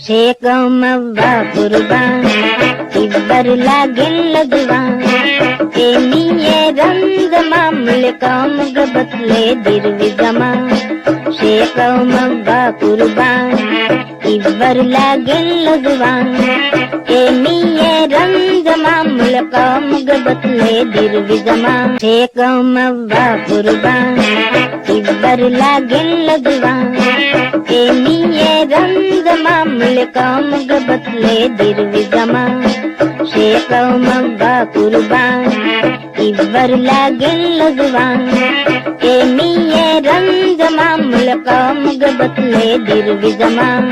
शेकमवा कुर्बान इब्बर लागिन लगवान एनिये रंग मामले काम गबतले दिरवी जमान शेकमवा कुर्बान इब्बर लागिन लगवान एनिये रंग मामले काम गबतले दिरवी जमान शेकमवा कुर्बान इब्बर लागिन लगवान एनिये रंग मामले काम गबतले दिरवी जमान शेकमवा कुर्बान इब्बर लागिन लगवान एनिये रंग मामले काम गबतले दिरवी जमान।